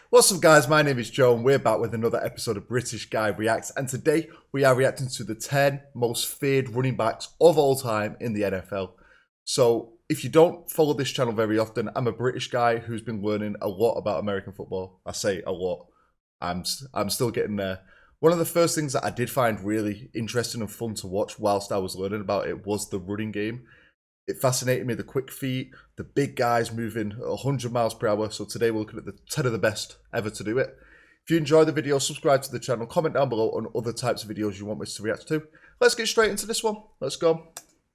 What's up, guys? My name is Joe, and we're back with another episode of British Guy Reacts. And today we are reacting to the 10 most feared running backs of all time in the NFL. So, if you don't follow this channel very often, I'm a British guy who's been learning a lot about American football. I say a lot. I'm still getting there. One of the first things that I did find really interesting and fun to watch whilst I was learning about it was the running game. It fascinated me, the quick feet, the big guys moving 100 miles per hour. So today we're looking at the 10 of the best ever to do it. If you enjoyed the video, subscribe to the channel, comment down below on other types of videos you want me to react to. Let's get straight into this one. Let's go.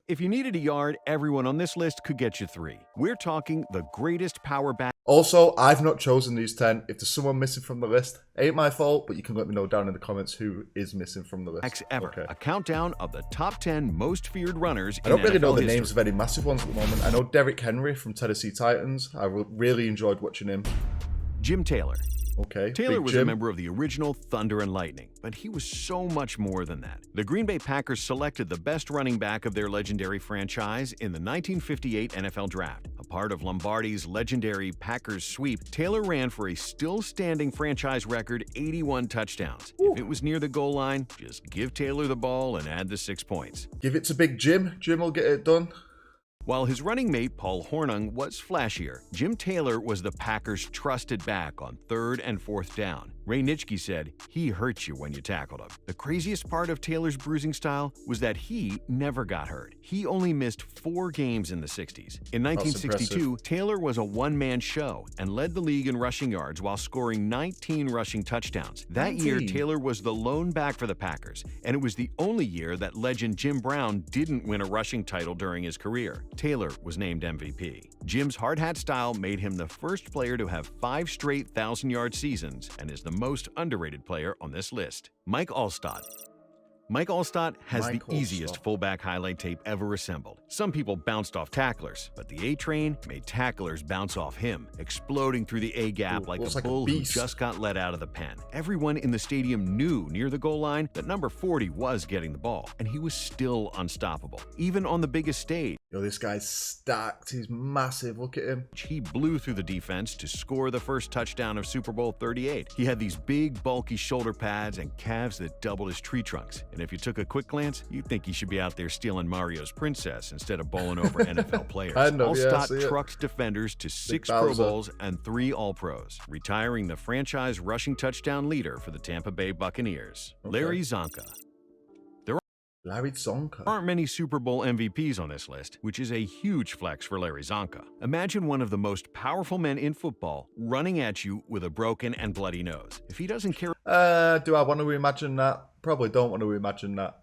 If you needed a yard, everyone on this list could get you 3. We're talking the greatest power back. Also, I've not chosen these 10. If there's someone missing from the list, ain't my fault, but you can let me know down in the comments who is missing from the list. Ever. Okay. A countdown of the top 10 most feared runners I don't really know the history. names of any massive ones at the moment. I know Derrick Henry from Tennessee Titans. I really enjoyed watching him. Jim Taylor. Okay. Taylor Big was Jim. a member of the original Thunder and Lightning, but he was so much more than that. The Green Bay Packers selected the best running back of their legendary franchise in the 1958 NFL Draft. A part of Lombardi's legendary Packers sweep, Taylor ran for a still-standing franchise record 81 touchdowns. Ooh. If it was near the goal line, just give Taylor the ball and add the 6 points. Give it to Big Jim. Jim will get it done. While his running mate, Paul Hornung, was flashier, Jim Taylor was the Packers' trusted back on 3rd and 4th down. Ray Nitschke said, he hurt you when you tackled him. The craziest part of Taylor's bruising style was that he never got hurt. He only missed 4 games in the 60s. In 1962, Taylor was a one-man show and led the league in rushing yards while scoring 19 rushing touchdowns. That year, Taylor was the lone back for the Packers, and it was the only year that legend Jim Brown didn't win a rushing title during his career. Taylor was named MVP. Jim's hard hat style made him the first player to have 5 straight 1,000-yard seasons and is the most underrated player on this list. Mike Alstott. Mike Alstott has the easiest fullback highlight tape ever assembled. Some people bounced off tacklers, but the A-Train made tacklers bounce off him, exploding through the A-gap like a bull who just got let out of the pen. Everyone in the stadium knew near the goal line that number 40 was getting the ball, and he was still unstoppable, even on the biggest stage. Yo, this guy's stacked. He's massive. Look at him. He blew through the defense to score the first touchdown of Super Bowl 38. He had these big, bulky shoulder pads and calves that doubled his tree trunks. And if you took a quick glance, you'd think he should be out there stealing Mario's princess instead of bowling over NFL players. Alstott trucked defenders to 6 Pro Bowls and 3 All-Pros, retiring the franchise rushing touchdown leader for the Tampa Bay Buccaneers. Larry Zanka. Larry Zonka. There aren't many Super Bowl MVPs on this list, which is a huge flex for Larry Zonka. Imagine one of the most powerful men in football running at you with a broken and bloody nose. If he doesn't care do I want to imagine that? Probably don't want to imagine that.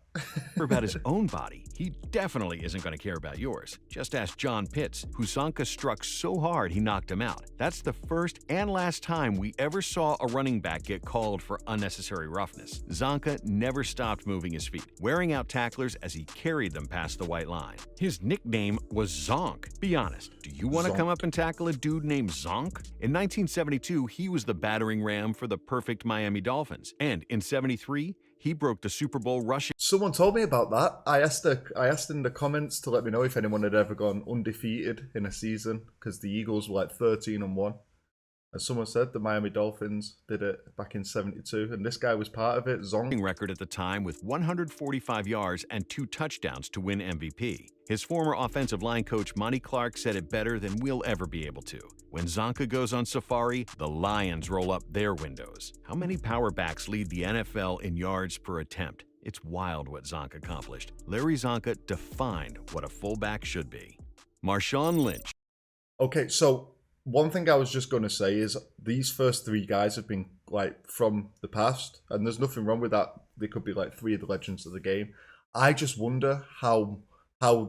about his own body, he definitely isn't going to care about yours. Just ask John Pitts, who Zonka struck so hard he knocked him out. That's the first and last time we ever saw a running back get called for unnecessary roughness. Zonka never stopped moving his feet, wearing out tacklers as he carried them past the white line. His nickname was Zonk. Be honest, do you want to come up and tackle a dude named Zonk? In 1972, he was the battering ram for the perfect Miami Dolphins, and in '73, he broke the Super Bowl rushing. Someone told me about that. I asked in the comments to let me know if anyone had ever gone undefeated in a season, because the Eagles were like 13-1. And someone said the Miami Dolphins did it back in '72, and this guy was part of it. Zonk record at the time with 145 yards and 2 touchdowns to win MVP. His former offensive line coach Monty Clark said it better than we'll ever be able to. When Zonka goes on safari, the Lions roll up their windows. How many power backs lead the NFL in yards per attempt? It's wild what Zonka accomplished. Larry Zonka defined what a fullback should be. Marshawn Lynch. Okay, so one thing I was just going to say is these first 3 guys have been like from the past, and there's nothing wrong with that. They could be like 3 of the legends of the game. I just wonder how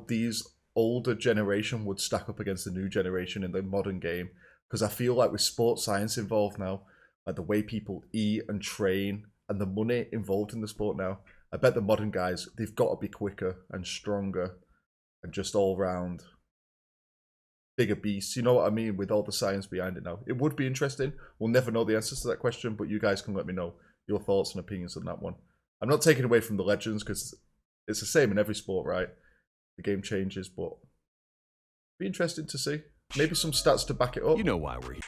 these older generation would stack up against the new generation in the modern game, because I feel like with sports science involved now, like the way people eat and train and the money involved in the sport now, I bet the modern guys, they've got to be quicker and stronger and just all round bigger beasts. You know what I mean? With all the science behind it now, it would be interesting. We'll never know the answers to that question, but you guys can let me know your thoughts and opinions on that one. I'm not taking away from the legends, because it's the same in every sport, right? The game changes, but be interesting to see. Maybe some stats to back it up. You know why we're here.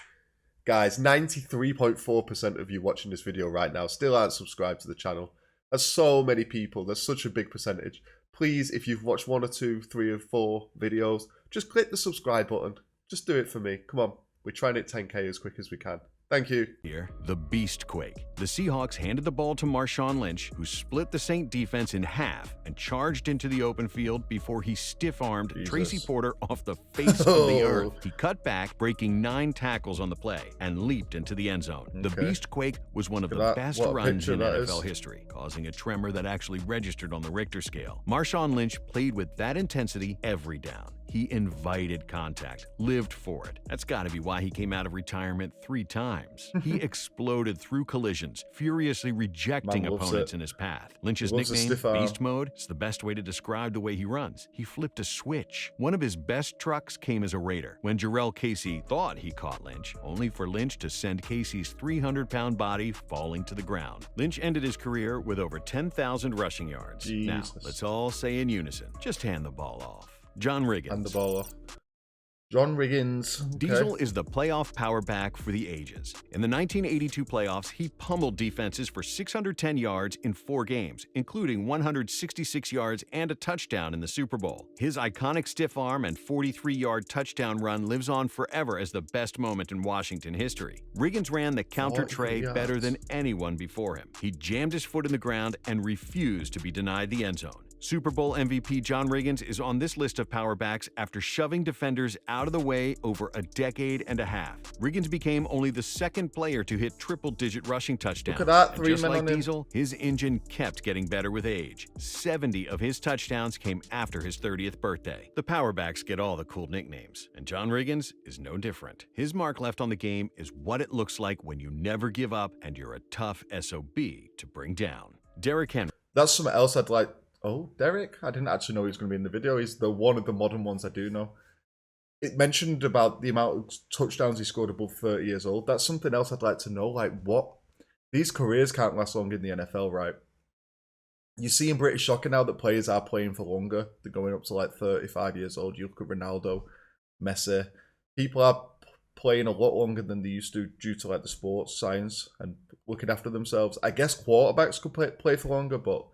Guys, 93.4% of you watching this video right now still aren't subscribed to the channel. That's so many people. That's such a big percentage. Please, if you've watched 1 or 2, 3 or 4 videos, just click the subscribe button. Just do it for me. Come on. We're trying to hit 10K as quick as we can. Thank you. Here, the beast quake. The Seahawks handed the ball to Marshawn Lynch, who split the Saint defense in half and charged into the open field before he stiff-armed Tracy Porter off the face of the earth. He cut back, breaking 9 tackles on the play, and leaped into the end zone. The beast quake was one of the best runs in NFL history, causing a tremor that actually registered on the Richter scale. Marshawn Lynch played with that intensity every down. He invited contact, lived for it. That's got to be why he came out of retirement 3 times. He exploded through collisions, furiously rejecting opponents in his path. Lynch's nickname, Beast Mode, is the best way to describe the way he runs. He flipped a switch. One of his best trucks came as a Raider, when Jerome Casey thought he caught Lynch, only for Lynch to send Casey's 300-pound body falling to the ground. Lynch ended his career with over 10,000 rushing yards. Now, let's all say in unison, just hand the ball off. John Riggins. And the ball off. John Riggins. Diesel is the playoff power back for the ages. In the 1982 playoffs, he pummeled defenses for 610 yards in 4 games, including 166 yards and a touchdown in the Super Bowl. His iconic stiff arm and 43-yard touchdown run lives on forever as the best moment in Washington history. Riggins ran the counter tray better than anyone before him. He jammed his foot in the ground and refused to be denied the end zone. Super Bowl MVP John Riggins is on this list of power backs after shoving defenders out of the way over a decade and a half. Riggins became only the 2nd player to hit triple-digit rushing touchdowns. Look at that, and just like Diesel, his engine kept getting better with age. 70 of his touchdowns came after his 30th birthday. The power backs get all the cool nicknames, and John Riggins is no different. His mark left on the game is what it looks like when you never give up and you're a tough SOB to bring down. Derrick Henry. That's something else I'd like. Oh, Derrick? I didn't actually know he was going to be in the video. He's the one of the modern ones I do know. It mentioned about the amount of touchdowns he scored above 30 years old. That's something else I'd like to know. Like, what? These careers can't last long in the NFL, right? You see in British soccer now that players are playing for longer. They're going up to like 35 years old. You look at Ronaldo, Messi. People are playing a lot longer than they used to due to like the sports science and looking after themselves. I guess quarterbacks could play for longer, but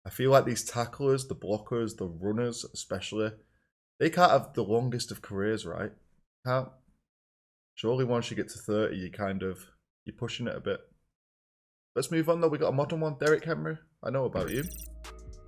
I feel like these tacklers, the blockers, the runners especially, they can't have the longest of careers, right? Can't. Surely once you get to 30, you're pushing it a bit. Let's move on though. We got a modern one, Derrick Henry. I know about you.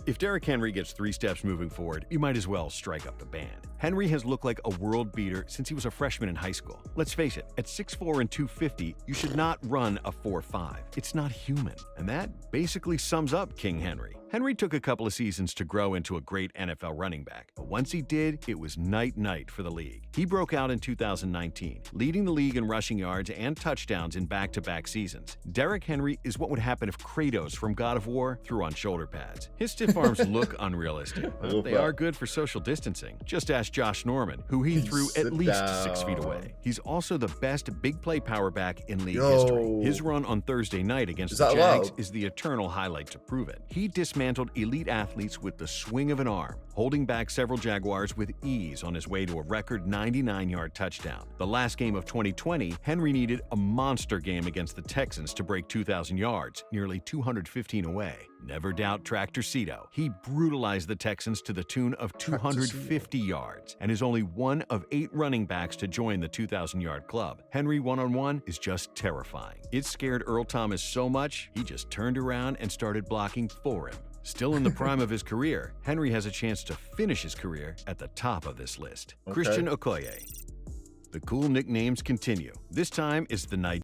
If Derrick Henry gets 3 steps moving forward, you might as well strike up the band. Henry has looked like a world beater since he was a freshman in high school. Let's face it, at 6'4" and 250, you should not run a 4.5. It's not human. And that basically sums up King Henry. Henry took a couple of seasons to grow into a great NFL running back, but once he did, it was night-night for the league. He broke out in 2019, leading the league in rushing yards and touchdowns in back-to-back seasons. Derrick Henry is what would happen if Kratos from God of War threw on shoulder pads. His stiff arms look unrealistic, but they are good for social distancing. Just ask Josh Norman, who he threw at least 6 feet away. He's also the best big play power back in league history. His run on Thursday night against the Jags is the eternal highlight to prove it. He dismantled elite athletes with the swing of an arm, holding back several Jaguars with ease on his way to a record 99-yard touchdown. The last game of 2020, Henry needed a monster game against the Texans to break 2,000 yards, nearly 215 away. Never doubt Tractor Cito. He brutalized the Texans to the tune of 250 yards and is only one of 8 running backs to join the 2,000-yard club. Henry one-on-one is just terrifying. It scared Earl Thomas so much, he just turned around and started blocking for him. Still in the prime of his career, Henry has a chance to finish his career at the top of this list. Christian Okoye. The cool nicknames continue. This time it's the night.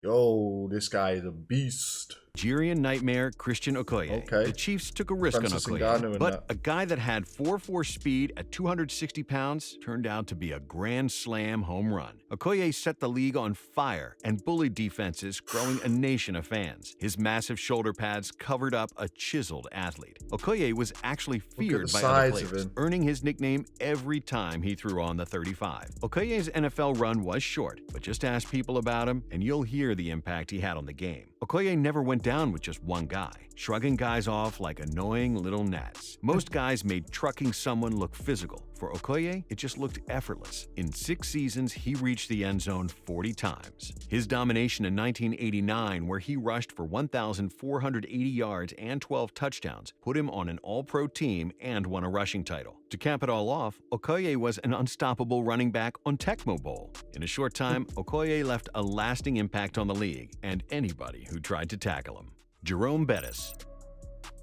Yo, this guy is a beast. Nigerian Nightmare Christian Okoye. The Chiefs took a risk on Okoye, but a guy that had 4.4 speed at 260 pounds turned out to be a grand slam home run. Okoye set the league on fire and bullied defenses, growing a nation of fans. His massive shoulder pads covered up a chiseled athlete. Okoye was actually feared by other players, earning his nickname every time he threw on the 35. Okoye's NFL run was short, but just ask people about him and you'll hear the impact he had on the game. Okoye never went down with just one guy, shrugging guys off like annoying little gnats. Most guys made trucking someone look physical, For Okoye, it just looked effortless. In 6 seasons, he reached the end zone 40 times. His domination in 1989, where he rushed for 1,480 yards and 12 touchdowns, put him on an all-pro team and won a rushing title. To cap it all off, Okoye was an unstoppable running back on Tecmo Bowl. In a short time, Okoye left a lasting impact on the league and anybody who tried to tackle him. Jerome Bettis.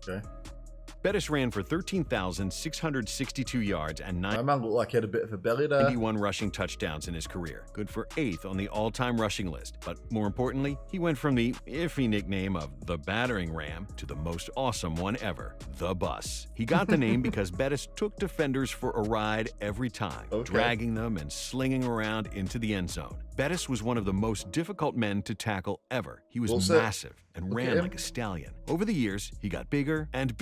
Okay. Bettis ran for 13,662 yards and My man looked like he had a bit of a belly there. 91 rushing touchdowns in his career, good for 8th on the all-time rushing list. But more importantly, he went from the iffy nickname of the battering ram to the most awesome one ever, the bus. He got the name because Bettis took defenders for a ride every time, dragging them and slinging around into the end zone. Bettis was one of the most difficult men to tackle ever. He was massive and ran like a stallion. Over the years, he got bigger and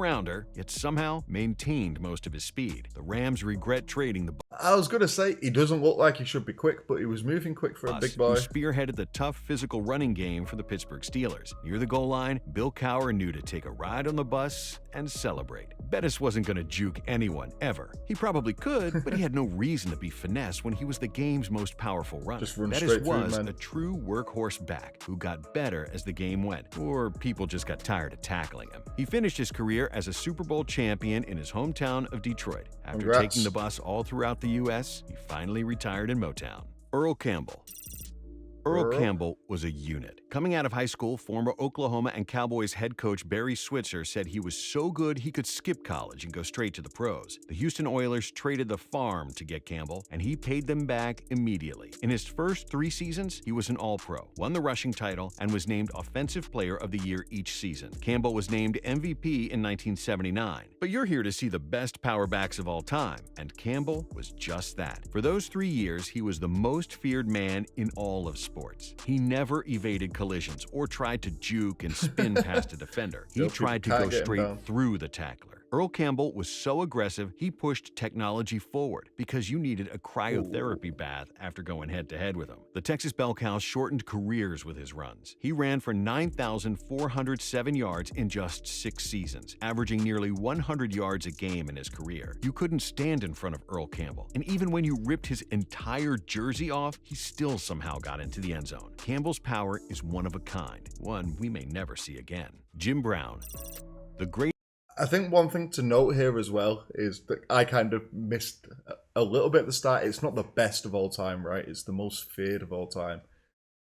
rounder, yet somehow maintained most of his speed. The Rams regret trading the I was going to say, he doesn't look like he should be quick, but he was moving quick for a big boy. Who spearheaded the tough physical running game for the Pittsburgh Steelers. Near the goal line, Bill Cowher knew to take a ride on the bus and celebrate. Bettis wasn't going to juke anyone, ever. He probably could, but he had no reason to be finesse when he was the game's most powerful runner. Just run Bettis straight through, was man. a true workhorse back who got better as the game went, or people just got tired of tackling him. He finished his career as a Super Bowl champion in his hometown of Detroit. After taking the bus all throughout the U.S., he finally retired in Motown. Earl Campbell. Earl Campbell was a unit. Coming out of high school, former Oklahoma and Cowboys head coach Barry Switzer said he was so good he could skip college and go straight to the pros. The Houston Oilers traded the farm to get Campbell, and he paid them back immediately. In his first 3 seasons, he was an All-Pro, won the rushing title, and was named Offensive Player of the Year each season. Campbell was named MVP in 1979. But you're here to see the best power backs of all time, and Campbell was just that. For those 3 years, he was the most feared man in all of sports. He never evaded collisions or tried to juke and spin past a defender. He tried to go straight through the tackler. Earl Campbell was so aggressive, he pushed technology forward because you needed a cryotherapy bath after going head-to-head with him. The Texas Bell Cows shortened careers with his runs. He ran for 9,407 yards in just 6 seasons, averaging nearly 100 yards a game in his career. You couldn't stand in front of Earl Campbell, and even when you ripped his entire jersey off, he still somehow got into the end zone. Campbell's power is one of a kind, one we may never see again. Jim Brown. The great I think one thing to note here as well is that I kind of missed a little bit at the start. It's not the best of all time, right? It's the most feared of all time.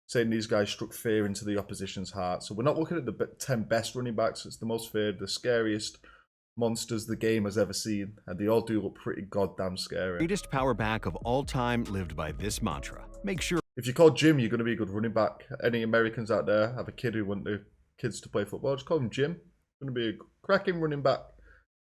Saying these guys struck fear into the opposition's heart. So we're not looking at the 10 best running backs. It's the most feared, the scariest monsters the game has ever seen. And they all do look pretty goddamn scary. Greatest power back of all time lived by this mantra. Make sure if you call Jim, you're going to be a good running back. Any Americans out there have a kid who want their kids to play football, just call him Jim. Going to be a cracking running back.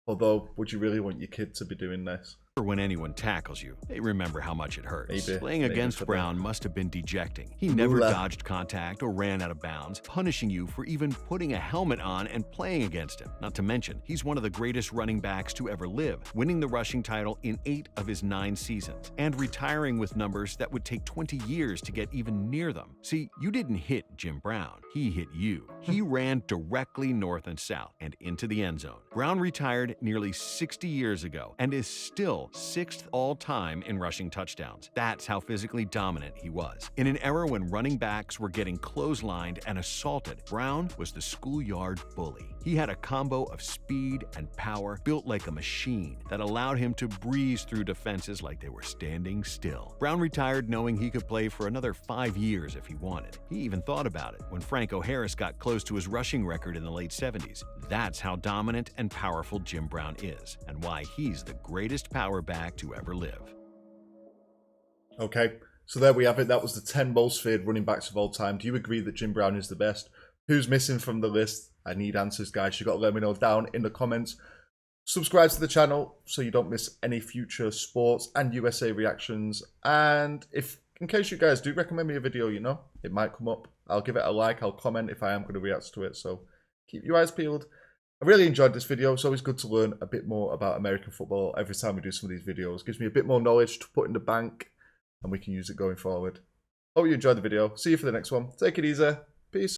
Although, would you really want your kid to be doing this? when anyone tackles you, they remember how much it hurts. Playing against Brown must have been dejecting. He never dodged contact or ran out of bounds, punishing you for even putting a helmet on and playing against him. Not to mention, he's one of the greatest running backs to ever live, winning the rushing title in 8 of his 9 seasons, and retiring with numbers that would take 20 years to get even near them. See, you didn't hit Jim Brown. He hit you. He ran directly north and south and into the end zone. Brown retired nearly 60 years ago and is still 6th all-time in rushing touchdowns. That's how physically dominant he was. In an era when running backs were getting clotheslined and assaulted, Brown was the schoolyard bully. He had a combo of speed and power built like a machine that allowed him to breeze through defenses like they were standing still. Brown retired knowing he could play for another 5 years if he wanted. He even thought about it when Franco Harris got close to his rushing record in the late 70s. That's how dominant and powerful Jim Brown is, and why he's the greatest power back to ever live. Okay, so there we have it. That was the 10 most feared running backs of all time. Do you agree that Jim Brown is the best? Who's missing from the list? I need answers, guys. You got to let me know down in the comments. Subscribe to the channel so you don't miss any future sports and USA reactions. And if, in case you guys do recommend me a video, you know, it might come up. I'll give it a like. I'll comment if I am going to react to it. So keep your eyes peeled. I really enjoyed this video. It's always good to learn a bit more about American football every time we do some of these videos. It gives me a bit more knowledge to put in the bank, and we can use it going forward. Hope you enjoyed the video. See you for the next one. Take it easy. Peace.